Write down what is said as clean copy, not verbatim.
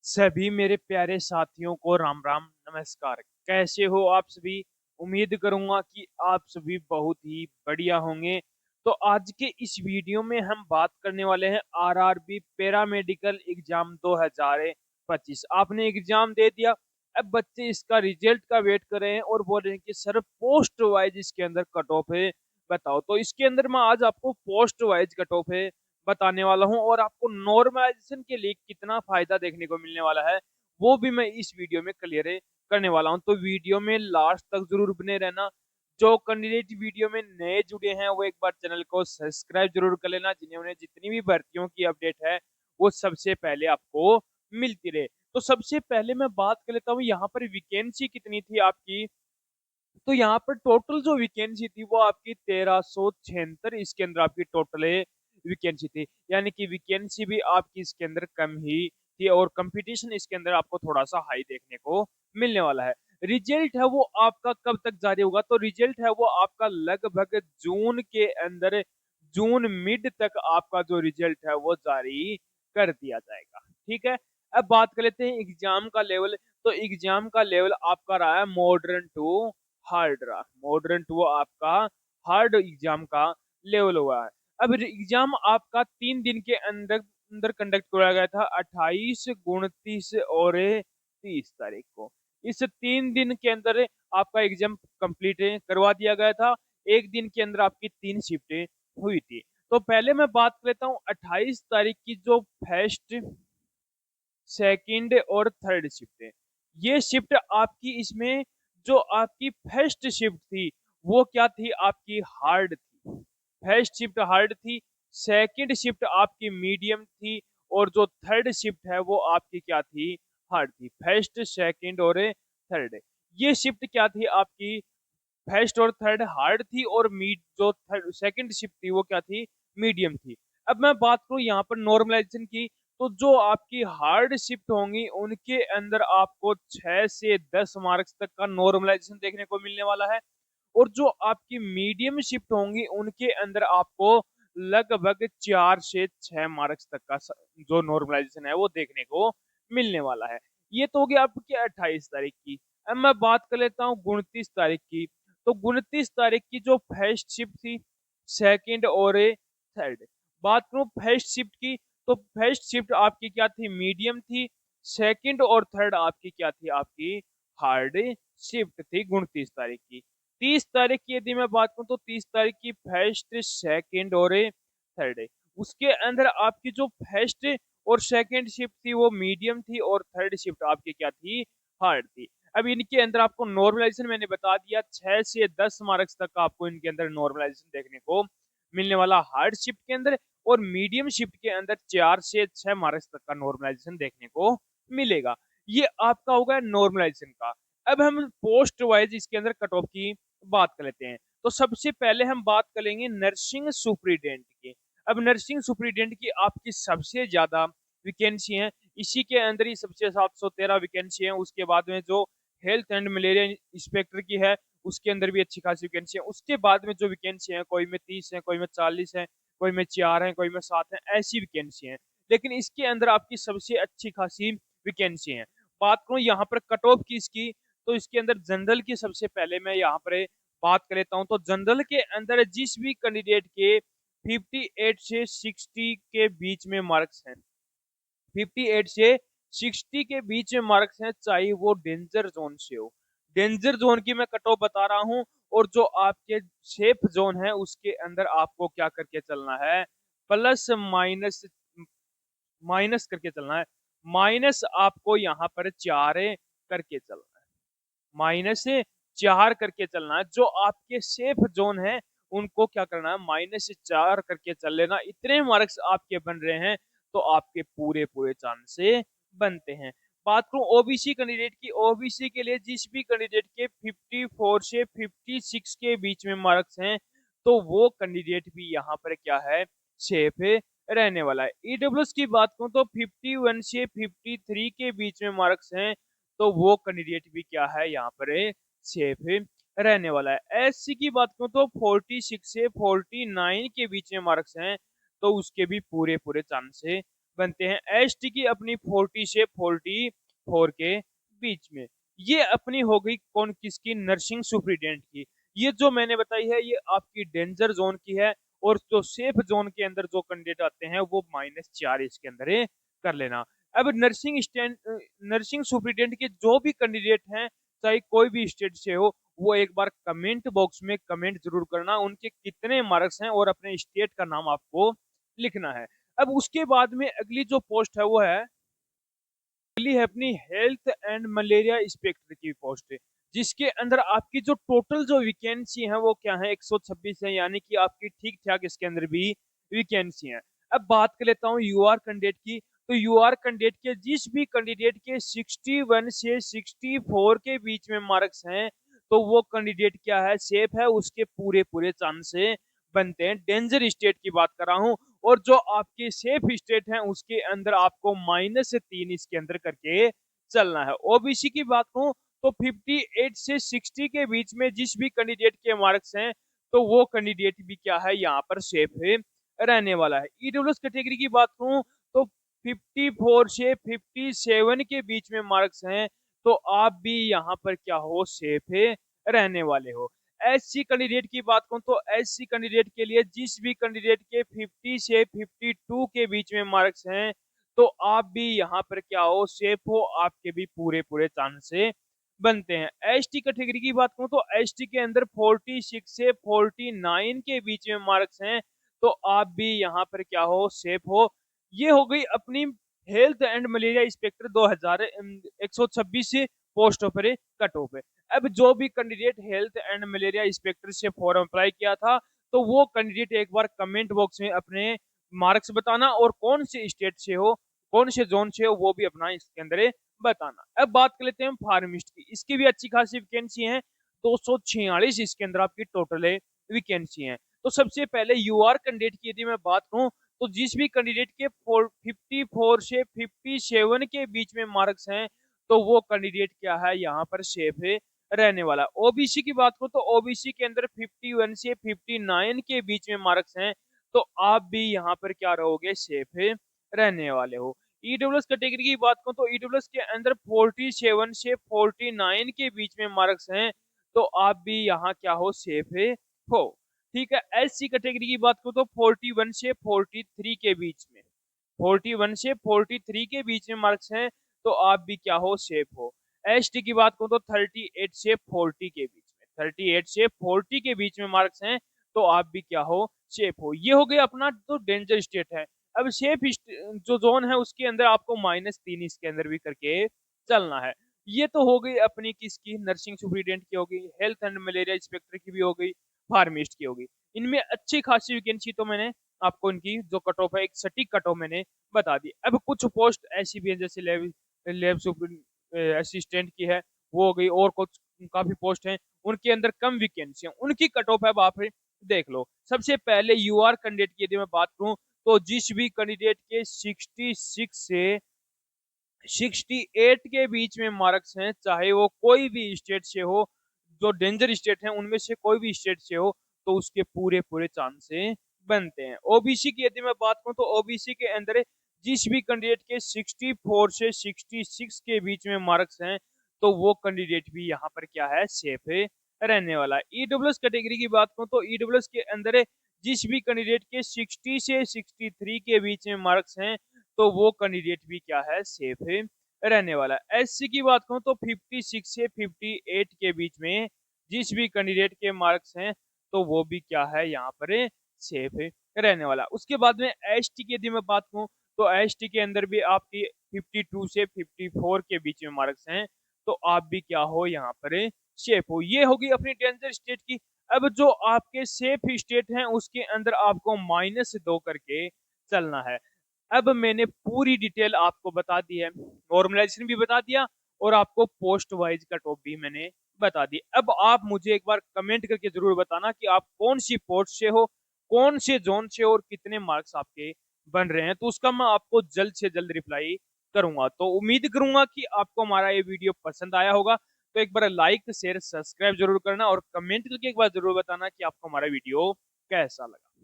सभी मेरे प्यारे साथियों को राम राम नमस्कार। कैसे हो आप सभी? उम्मीद करूंगा कि आप सभी बहुत ही बढ़िया होंगे। तो आज के इस वीडियो में हम बात करने वाले हैं आरआरबी पैरामेडिकल एग्जाम 2025। आपने एग्जाम दे दिया, अब बच्चे इसका रिजल्ट का वेट कर रहे हैं और बोल रहे हैं कि सर पोस्ट वाइज इसके अंदर कट ऑफ है, बताओ। तो इसके अंदर मैं आज आपको पोस्ट वाइज कट ऑफ है बताने वाला हूं और आपको नॉर्मलाइजेशन के लिए कितना फायदा देखने को मिलने वाला है वो भी मैं इस वीडियो में क्लियर करने वाला हूं। तो वीडियो में लास्ट तक जरूर बने रहना। जो कैंडिडेट वीडियो में नए जुड़े हैं वो एक बार चैनल को सब्सक्राइब जरूर कर लेना, जिन्हें उन्हें जितनी भी भर्तियों की अपडेट है वो सबसे पहले आपको मिलती रहे। तो सबसे पहले मैं बात कर लेता हूँ यहाँ पर वैकेंसी कितनी थी आपकी। तो यहाँ पर टोटल जो वैकेंसी थी वो आपकी 1376 इसके अंदर आपकी टोटल वैकेंसी थी, यानी कि वैकेंसी भी आपकी इसके अंदर कम ही थी और कंपटीशन इसके अंदर आपको थोड़ा सा हाई देखने को मिलने वाला है। रिजल्ट है वो आपका कब तक जारी होगा? तो रिजल्ट है वो आपका लगभग जून के अंदर, जून मिड तक आपका जो रिजल्ट है वो जारी कर दिया जाएगा। ठीक है, अब बात कर लेते हैं एग्जाम का लेवल। तो एग्जाम का लेवल आपका रहा है मॉडर्न टू हार्ड रहा। मॉडर्न टू आपका हार्ड एग्जाम का लेवल हुआ है। अब एग्जाम आपका 3 दिन के अंदर अंदर कंडक्ट किया गया था, 28, 29 और 30 तारीख को। इस 3 दिन के अंदर आपका एग्जाम कंप्लीट करवा दिया गया था। एक दिन के अंदर आपकी 3 शिफ्टें हुई थी। तो पहले मैं बात कर लेता हूँ 28 तारीख की, जो फर्स्ट, सेकंड और थर्ड शिफ्ट है। ये शिफ्ट आपकी, इसमें जो आपकी फर्स्ट शिफ्ट थी वो क्या थी? आपकी हार्ड थी। फर्स्ट शिफ्ट हार्ड थी, सेकंड शिफ्ट आपकी मीडियम थी और जो थर्ड शिफ्ट है वो आपकी क्या थी? हार्ड थी। फर्स्ट, सेकंड और थर्ड, ये शिफ्ट क्या थी आपकी? फर्स्ट और थर्ड हार्ड थी और मीड जो थर्ड सेकंड शिफ्ट थी वो क्या थी? मीडियम थी। अब मैं बात करूं यहाँ पर नॉर्मलाइजेशन की, तो जो आपकी हार्ड शिफ्ट होंगी उनके अंदर आपको 6 से 10 मार्क्स तक का नॉर्मलाइजेशन देखने को मिलने वाला है और जो आपकी मीडियम शिफ्ट होंगी उनके अंदर आपको लगभग 4 से 6 मार्क्स तक का जो नॉर्मलाइजेशन है वो देखने को मिलने वाला है। ये तो हो गया आपकी 28 तारीख की। अब मैं बात कर लेता हूँ 29 तारीख की। तो 29 तारीख की जो फर्स्ट शिफ्ट थी, सेकंड और थर्ड, बात करूं फर्स्ट शिफ्ट की, तो फर्स्ट शिफ्ट आपकी क्या थी? मीडियम थी। सेकंड और थर्ड आपकी क्या थी? आपकी हार्ड शिफ्ट थी 29 तारीख की। 30 तारीख की यदि मैं बात करूं तो 30 तारीख की फर्स्ट, सेकंड और थर्ड, उसके अंदर आपकी जो फर्स्ट और सेकंड शिफ्ट थी वो मीडियम थी और थर्ड शिफ्ट आपकी क्या थी? हार्ड थी। अब इनके अंदर आपको नॉर्मलाइजेशन मैंने बता दिया, 6 से 10 मार्क्स तक का आपको इनके अंदर नॉर्मलाइजेशन देखने को मिलने वाला हार्ड शिफ्ट के अंदर, और मीडियम शिफ्ट के अंदर 4 से 6 मार्क्स तक का नॉर्मलाइजेशन देखने को मिलेगा। ये आपका होगा नॉर्मलाइजेशन का। अब हम पोस्ट वाइज इसके अंदर कट ऑफ की बात कर लेते हैं। तो सबसे पहले हम बात करेंगे नर्सिंग सुपरिटेंडेंट की। अब नर्सिंग सुपरिटेंडेंट की आपकी सबसे ज्यादा वैकेंसी है, इसी के अंदर ही सबसे 713 वैकेंसी है। उसके बाद में जो हेल्थ एंड मलेरिया इंस्पेक्टर की है उसके अंदर भी अच्छी खासी वैकेंसी है। उसके बाद में जो वैकेंसी है, कोई में 30 है, कोई में 40 है, कोई में 4 है, कोई में 7 है, ऐसी वैकेंसी है। लेकिन इसके अंदर आपकी सबसे अच्छी खासी वैकेंसी है। बात करूं यहाँ पर कट ऑफ की इसकी, तो इसके अंदर जनरल की सबसे पहले मैं यहाँ पर बात कर लेता हूँ। तो जनरल के अंदर जिस भी कैंडिडेट के 58 से 60 के बीच में मार्क्स हैं, 58 से 60 के बीच में मार्क्स हैं, चाहे वो डेंजर जोन से हो। डेंजर जोन की मैं कट ऑफ बता रहा हूं, और जो आपके सेफ जोन है उसके अंदर आपको क्या करके चलना है? प्लस माइनस, माइनस करके चलना है। माइनस आपको यहाँ पर 4 करके चलना है। -4 करके चलना है। जो आपके सेफ जोन है उनको क्या करना है? -4 करके चल लेना। इतने मार्क्स आपके बन रहे हैं तो आपके पूरे पूरे चांस से बनते हैं। बात करूं ओबीसी कैंडिडेट की, ओबीसी के लिए जिस भी कैंडिडेट के 54 से 56 के बीच में मार्क्स हैं तो वो कैंडिडेट भी यहाँ पर क्या है? सेफ रहने वाला है। ईडब्ल्यूएस की बात करूं तो 51 से 53 के बीच में मार्क्स हैं तो वो कैंडिडेट भी क्या है? यहाँ पर सेफ रहने वाला है। एससी की बात करूं तो 46 से 49 के बीच में मार्क्स हैं तो उसके भी पूरे पूरे चांस बनते हैं। एसटी की अपनी 40 से 44 के बीच में। ये अपनी हो गई कौन किसकी, नर्सिंग सुपरिटेंडेंट की। ये जो मैंने बताई है ये आपकी डेंजर जोन की है, और जो सेफ जोन के अंदर जो कैंडिडेट आते हैं वो -4 इसके अंदर कर लेना। अब नर्सिंग सुपरिटेंडेंट के जो भी कैंडिडेट हैं, चाहे कोई भी स्टेट से हो, वो एक बार कमेंट बॉक्स में कमेंट जरूर करना उनके कितने मार्क्स हैं, और अपने स्टेट का नाम आपको लिखना है। अब उसके बाद में अगली जो पोस्ट है वो है, अगली है अपनी हेल्थ एंड मलेरिया इंस्पेक्टर की पोस्ट है, जिसके अंदर आपकी जो टोटल जो वैकेंसी है वो क्या है, 126 है, यानी कि आपकी ठीक ठाक इसके अंदर भी वैकेंसी है। अब बात कर लेता हूँ यूआर कैंडिडेट की। तो यूआर कैंडिडेट के जिस भी कैंडिडेट के 61 से 64 के बीच में मार्क्स हैं, तो वो कैंडिडेट क्या है, सेफ है, उसके पूरे पूरे चांस बनते हैं। डेंजर स्टेट की बात कर रहा हूँ, और जो आपके सेफ स्टेट हैं उसके अंदर आपको -3 इसके अंदर करके चलना है। ओबीसी की बात करूं तो 58 से 60 के बीच में जिस भी कैंडिडेट के मार्क्स हैं, तो वो कैंडिडेट भी क्या है, यहाँ पर सेफ रहने वाला है। ईडब्ल्यूएस कैटेगरी की बात करूं तो 54 से 57 के बीच में मार्क्स हैं, तो आप भी यहाँ पर क्या हो, सेफ रहने वाले हो। एससी कैंडिडेट की बात करूं तो एससी कैंडिडेट के लिए जिस भी कैंडिडेट के 50 से 52 के बीच में मार्क्स हैं, तो आप भी यहाँ पर क्या हो, सेफ हो, आपके भी पूरे पूरे चांस बनते हैं। एसटी कैटेगरी की बात करूं तो एसटी के अंदर 46 से 49 के बीच में मार्क्स हैं, तो आप भी यहाँ पर क्या हो, सेफ हो। ये हो गई अपनी हेल्थ एंड मलेरिया इंस्पेक्टर 2126 पोस्टों पर कट ऑफ है। अब जो भी candidate health and malaria inspector से फॉर्म अप्लाई किया था, तो वो कैंडिडेट एक बार कमेंट बॉक्स में अपने मार्क्स बताना, और कौन से स्टेट से हो, कौन से जोन से हो, वो भी अपना इसके अंदर बताना। अब बात कर लेते हैं फार्मिस्ट की। इसकी भी अच्छी खासी वैकेंसी है, 246 इसके अंदर आपकी टोटल वैकेंसी है। तो सबसे पहले यूआर कैंडिडेट की यदि मैं बात करूं, तो जिस भी कैंडिडेट के 54 से 57 के बीच में मार्क्स हैं, तो वो कैंडिडेट क्या है, यहाँ पर सेफ रहने वाला। ओबीसी की बात करो तो ओबीसी के अंदर 51 से 59 के बीच में मार्क्स हैं, तो आप भी यहाँ पर क्या रहोगे, सेफ रहने वाले हो। ईडब्ल्यूएस कैटेगरी की बात करो तो ईडब्ल्यूएस के अंदर 47 से 49 के बीच में मार्क्स हैं, तो आप भी यहाँ क्या हो, सेफ हो। ठीक है। एससी कैटेगरी की बात करो तो 41 से 43 के बीच में, 41 से 43 के बीच में मार्क्स हैं, तो आप भी क्या हो, सेफ हो। एसटी की बात करूं तो 38 से 40 के बीच में, 38 से 40 के बीच में मार्क्स हैं, तो आप भी क्या हो, सेफ हो। ये हो गया अपना जो डेंजर स्टेट है। अब सेफ जो जोन है उसके अंदर आपको -3 इसके अंदर भी करके चलना है। ये तो हो गई अपनी किसकी, नर्सिंग सुपरिटेंडेंट की हो गई, हेल्थ एंड मलेरिया इंस्पेक्टर की भी हो गई, फार्मिस्ट की हो गई। इनमें अच्छी खासी वैकेंसी तो मैंने आपको इनकी जो कट ऑफ है, एक सटीक कट ऑफ मैंने बता दी। अब कुछ पोस्ट ऐसी भी है जैसे लैब लैब असिस्टेंट की है, वो हो गई, और कुछ काफी पोस्ट हैं उनके अंदर कम वैकेंसी है, उनकी कट ऑफ है, अब आप देख लो। सबसे पहले यूआर कैंडिडेट की यदि मैं बात करूं, तो जिस भी कैंडिडेट के 66 से 68 के बीच में मार्क्स हैं, चाहे वो कोई भी स्टेट से हो, जो डेंजर स्टेट है उनमें से कोई भी स्टेट से हो, तो उसके पूरे पूरे चांसेस बनते हैं। ओबीसी की यदि मैं बात करूं तो ओबीसी के अंदर जिस भी कैंडिडेट के 64 से 66 के बीच में मार्क्स हैं, तो वो कैंडिडेट भी यहाँ पर क्या है, सेफ रहने वाला है। ईडब्ल्यूएस कैटेगरी की बात करूं तो ईडब्ल्यूएस के अंदर जिस भी कैंडिडेट के 60 से 63 के बीच में मार्क्स हैं, तो वो कैंडिडेट भी क्या है, सेफ रहने वाला है। एससी की बात करूं तो 56 से 58 के बीच में जिस भी कैंडिडेट के मार्क्स हैं, तो वो भी क्या है, यहाँ पर सेफ रहने वाला। उसके बाद में एसटी की यदि मैं बात करूं तो एसटी के अंदर भी आपकी 52 से 54 के बीच में मार्क्स हैं, तो आप भी क्या हो, यहाँ पर सेफ हो। ये होगी अपनी डेंजर स्टेट की। अब जो आपके सेफ स्टेट हैं उसके अंदर आपको -2 करके चलना है। अब मैंने पूरी डिटेल आपको बता दी है, नॉर्मलाइजेशन भी बता दिया, और आपको पोस्ट वाइज कट ऑफ भी मैंने बता दी। अब आप मुझे एक बार कमेंट करके जरूर बताना कि आप कौन सी पोस्ट से हो, कौन से जोन से, और कितने मार्क्स आपके बन रहे हैं, तो उसका मैं आपको जल्द से जल्द रिप्लाई करूंगा। तो उम्मीद करूंगा कि आपको हमारा ये वीडियो पसंद आया होगा। तो एक बार लाइक शेयर सब्सक्राइब जरूर करना, और कमेंट करके एक बार जरूर बताना कि आपको हमारा वीडियो कैसा लगा।